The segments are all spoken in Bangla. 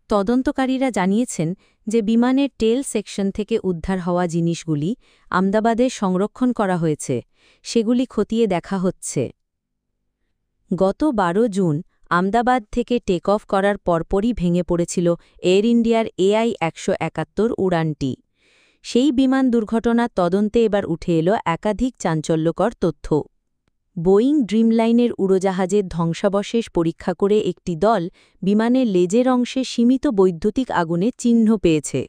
তদন্তকারীরা জানিয়েছেন যে বিমানের টেল সেকশন থেকে উদ্ধার হওয়া জিনিসগুলি আমদাবাদে সংরক্ষণ করা হয়েছে, সেগুলি খতিয়ে দেখা হচ্ছে। গত ১২ জুন আমদাবাদ থেকে টেক অফ করার পরপরই ভেঙে পড়েছিল এয়ার ইন্ডিয়ার AI-171 উড়ানটি। সেই বিমান দুর্ঘটনার তদন্তে এবার উঠে এলো একাধিক চাঞ্চল্যকর তথ্য। বোয়িং ড্রিমলাইনের উড়োজাহাজের ধ্বংসাবশেষ পরীক্ষা করে একটি দল বিমানের লেজের অংশে সীমিত বৈদ্যুতিক আগুনের চিহ্ন পেয়েছে।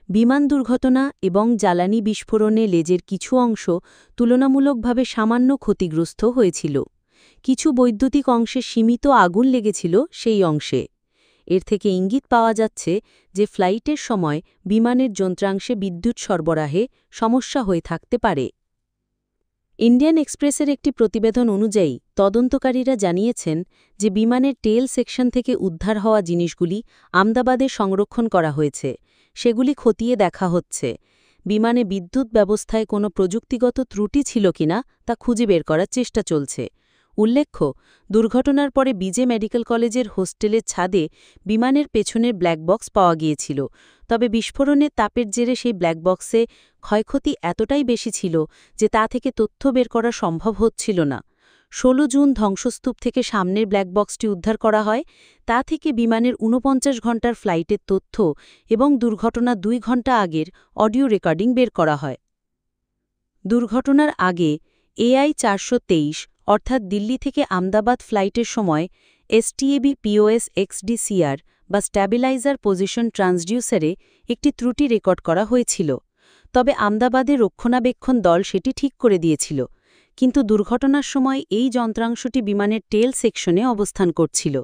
বিমান দুর্ঘটনা এবং জ্বালানি বিস্ফোরণে লেজের কিছু অংশ তুলনামূলকভাবে সামান্য ক্ষতিগ্রস্ত হয়েছিল। কিছু বৈদ্যুতিক অংশে সীমিত আগুন লেগেছিল সেই অংশে। এর থেকে ইঙ্গিত পাওয়া যাচ্ছে যে ফ্লাইটের সময় বিমানের যন্ত্রাংশে বিদ্যুৎ সরবরাহে সমস্যা হয়ে থাকতে পারে। ইন্ডিয়ান এক্সপ্রেসের একটি প্রতিবেদন অনুযায়ী তদন্তকারীরা জানিয়েছেন যে বিমানের টেল সেকশন থেকে উদ্ধার হওয়া জিনিসগুলি আমদাবাদে সংরক্ষণ করা হয়েছে, সেগুলি খতিয়ে দেখা হচ্ছে। বিমানে বিদ্যুৎ ব্যবস্থায় কোনো প্রযুক্তিগত ত্রুটি ছিল কিনা তা খুঁজে বের করার চেষ্টা চলছে। উল্লেখ্য, দুর্ঘটনার পরে বিজে মেডিকেল কলেজের হোস্টেলের ছাদে বিমানের পেছনের ব্ল্যাক বক্স পাওয়া গিয়েছিল, তবে বিস্ফোরণের তাপের জেরে সেই ব্ল্যাক বক্সে ক্ষয়ক্ষতি এতটাই বেশি ছিল যে তা থেকে তথ্য বের করা সম্ভব হচ্ছিল না। ১৬ জুন ধ্বংসস্তূপ থেকে সামনের ব্ল্যাক বক্সটি উদ্ধার করা হয়। তা থেকে বিমানের ৪৯ ঘণ্টার ফ্লাইটের তথ্য এবং দুর্ঘটনা ২ ঘণ্টা আগের অডিও রেকর্ডিং বের করা হয়। দুর্ঘটনার আগে AI-423 অর্থাৎ দিল্লি থেকে আমদাবাদ ফ্লাইটের সময় STAB POS XDCR বা স্ট্যাবিলাইজার পজিশন ট্রান্সডিউসারে একটি ত্রুটি রেকর্ড করা হয়েছিল, তবে আমদাবাদের রক্ষণাবেক্ষণ দল সেটি ঠিক করে দিয়েছিল। কিন্তু দুর্ঘটনার সময় এই যন্ত্রাংশটি বিমানের টেল সেকশনে অবস্থান করছিল,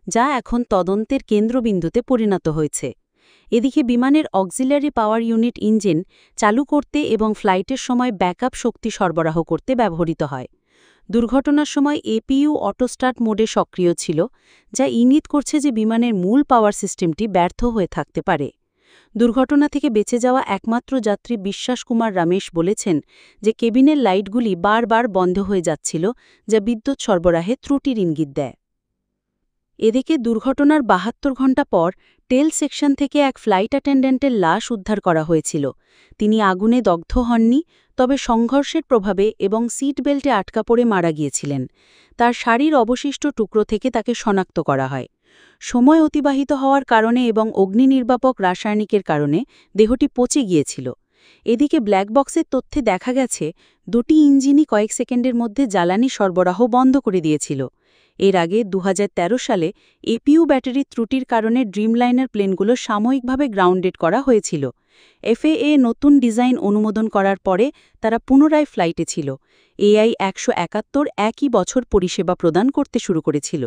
যা এখন তদন্তের কেন্দ্রবিন্দুতে পরিণত হয়েছে। এদিকে বিমানের অক্সিলারি পাওয়ার ইউনিট ইঞ্জিন চালু করতে এবং ফ্লাইটের সময় ব্যাকআপ শক্তি সরবরাহ করতে ব্যবহৃত হয়। দুর্ঘটনার সময় APU অটোস্টার্ট মোডে সক্রিয় ছিল, যা ইঙ্গিত করছে যে বিমানের মূল পাওয়ার সিস্টেমটি ব্যর্থ হয়ে থাকতে পারে। দুর্ঘটনা থেকে বেঁচে যাওয়া একমাত্র যাত্রী বিশ্বাস কুমার রমেশ বলেছেন যে কেবিনের লাইটগুলি বারবার বন্ধ হয়ে যাচ্ছিল, যা বিদ্যুৎ সরবরাহে ত্রুটির ইঙ্গিত দেয়। এদিকে দুর্ঘটনার ৭২ ঘণ্টা পর টেল সেকশন থেকে এক ফ্লাইট অ্যাটেন্ডেন্টের লাশ উদ্ধার করা হয়েছিল। তিনি আগুনে দগ্ধ হননি, তবে সংঘর্ষের প্রভাবে এবং সিট বেল্টে আটকা পড়ে মারা গিয়েছিলেন। তার শাড়ির অবশিষ্ট টুকরো থেকে তাকে শনাক্ত করা হয়। সময় অতিবাহিত হওয়ার কারণে এবং অগ্নিনির্বাপক রাসায়নিকের কারণে দেহটি পচে গিয়েছিল। এদিকে ব্ল্যাক বক্সের তথ্যে দেখা গেছে দুটি ইঞ্জিনই কয়েক সেকেন্ডের মধ্যে জ্বালানি সরবরাহ বন্ধ করে দিয়েছিল। এর আগে ২০১৩ সালে APU ব্যাটারির ত্রুটির কারণে ড্রিমলাইনার প্লেনগুলো সাময়িকভাবে গ্রাউন্ডেড করা হয়েছিল। FAA নতুন ডিজাইন অনুমোদন করার পরে তারা পুনরায় ফ্লাইটে ছিল। AI-171 একই বছর পরিষেবা প্রদান করতে শুরু করেছিল।